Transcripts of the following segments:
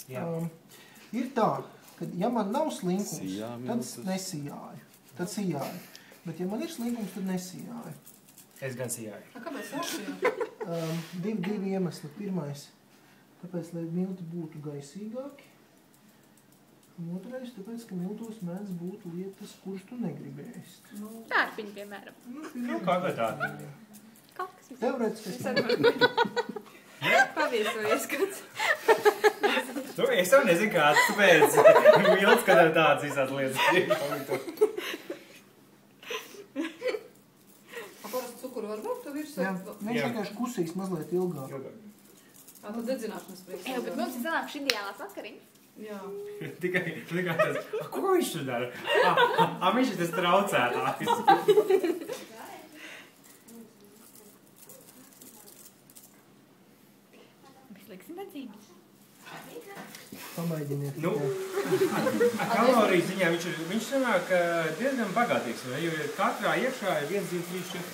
Ir tā, ka ja man nav slinkums, tad nesijāju. Tad sijāju. Bet ja man ir slinkums, tad nesijāju. Es gan sijāju. Kāpēc sāksījāt? Divi iemesli. Pirmais, tāpēc, lai milti būtu gaisīgāki. Un otrais, tāpēc, ka miltos mēdz būt lietas, kuras tu negribi ēst. Tārpiņi, piemēram. Kaut kā tāda. Kaut kas visam. Teorētiski. Paviesojies kāds. Es jau nezinu, kāds, tāpēc milts, kad ir tādas visās lietas. Parasti cukuru var būt, tu virsē? Jā, viņš vienkārši kusīs mazliet ilgāk. Tad dedzināšanas priekšā. Jā, bet mums ir sanākuši ideālās vakariņas. Jā. Tikai tas, ko viņš tur dara? Viņš ir tas traucētājs. Mēs liksim benzīnu. Pamēģiniet. Nu, kaloriju ziņā viņš sanāk diezgan bagātīgs, jo katrā iekšā ir 1, 2, 3, 4,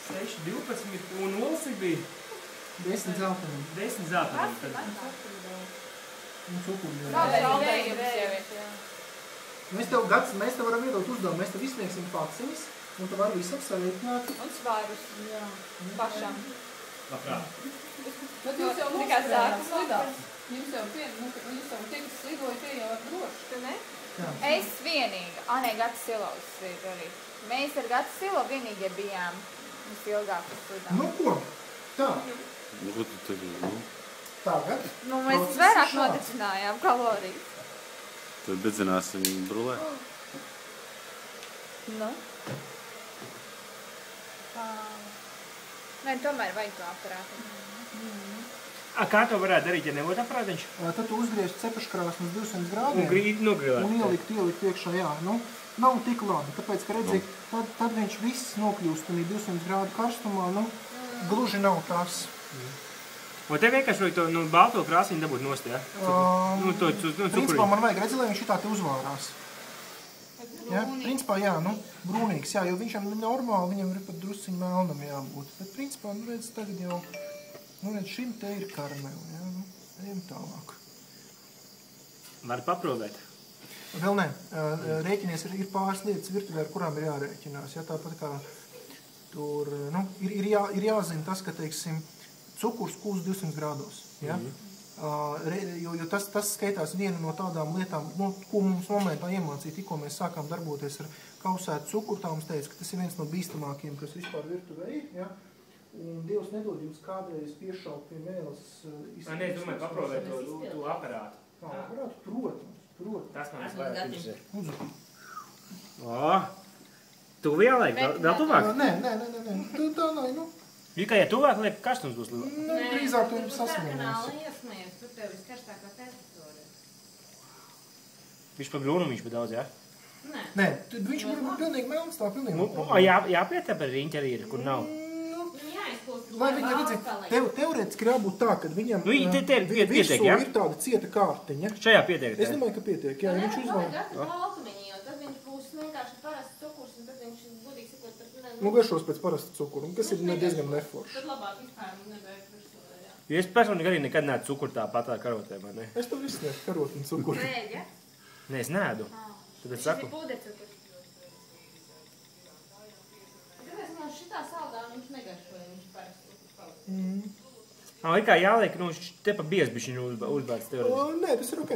6, 12 un olas ir bija 10 zeltainiem. 10 zeltainiem. Un cukuru. Mēs tev varam iedot uzdevumu, mēs tev izsniegsim paciņas, un tu vari visu apsareikināt. Un svārus. Jā. Pašam. Labprāt. Bet jūs jau nospējāt slidāt. Jūs jau tikas slidoja tie jau ar droši, ka ne? Es vienīgi. Anē, Gatis Silovs ir arī. Mēs ar Gatis Silovu vienīgie bijām visilgāk uz slidām. Nu ko? Tā. Nu, Tagad. Nu, mēs vairāk nodedzinājām kalorijas. Tad dedzināsim brulē. Nu? Nē, tomēr vajag to aparātu. Kā to varētu darīt, ja nebūtu aparātiņš? Tad tu uzgriež cepeškrāsnes 200 grādiem. Nogrilēt. Un ielikt iekšā, jā. Nu, nav tik labi, tāpēc, ka redzi, tad viņš viss nokļūst un 200 grādu karstumā, nu, gluži nav tās. Un te vienkārši to balto krāsiņu dabūt nost, jā? Principā man vajag redzi, lai viņš šitā te uzvārās. Ja? Principā, jā, nu, brūnīgs, jā, jo viņam normāli, viņam ir pat drusciņ melnam jābūt. Bet principā, nu, redz, tagad jau, nu, redz, šim te ir karameli, jā, nu, ejam tālāk. Var paprovēt? Vēl nē, rēķinies ir pāris lietas virtuvē, ar kurām ir jārēķinās, jā, tāpat kā tur, nu, ir jāzina tas, ka, teiksim, cukurs kūst 200 grādos, ja? Jo tas skaitās viena no tādām lietām, nu, ko mums momentā iemācīja, tikko mēs sākām darboties ar kausētu cukuru, tā mums teica, ka tas ir viens no bīstamākajiem, kas vispār virtuvē ir, ja? Un Dievs nedod jums kādreiz piešaukt pie mēles izskatās. Nē, domāju, paprovēt to aparātu. Aparātu, protams. Tas man vajag interesēt. Uzrakot. Tu ieliek, vēl tuvāk? Nē, tā nav, nu. Tikai, ja tuvāk liek, karstums būs lielāk? Nu, drīzāk tu viņam sasniegās. Kanāli iesmējas, tur tev viskarstākā temperatūra. Viņš pa grūnumu viņš pa daudz, jā? Nē, viņš var būt pilnīgi melns, tā pilnīgi. Jāpietep ar interieri, kur nav? Lai viņa redzi, teorētiski ir jābūt tā, kad viņam pietiek, jā? ir tāda cieta kārtiņa. Šajā pietiek. Es domāju, ka pietiek, jā, viņš uzvāja. Tad viņš būs vienkārši parasts cukurs, un tad viņš būtīgi sakot, Nu, garšos pēc parasta cukuru, kas ir diezgan neforši. Tad labāk vispār nevajag virsū, jā. Jo es personīgi arī nekad neēdu cukuru tā patā karotē, vai ne? Es tev izsniegtu karotu un cukuru. Nē, ja? Nē, es neēdu. Tad es saku. Šis ir pūdercukurs. Tāpēc man šitā saldā viņš negaršoja, viņš parasts cukurs paliks. Kā jāliek, te pa biezbišķiņu uzbērts teorētiski. Nē, tas ir ok.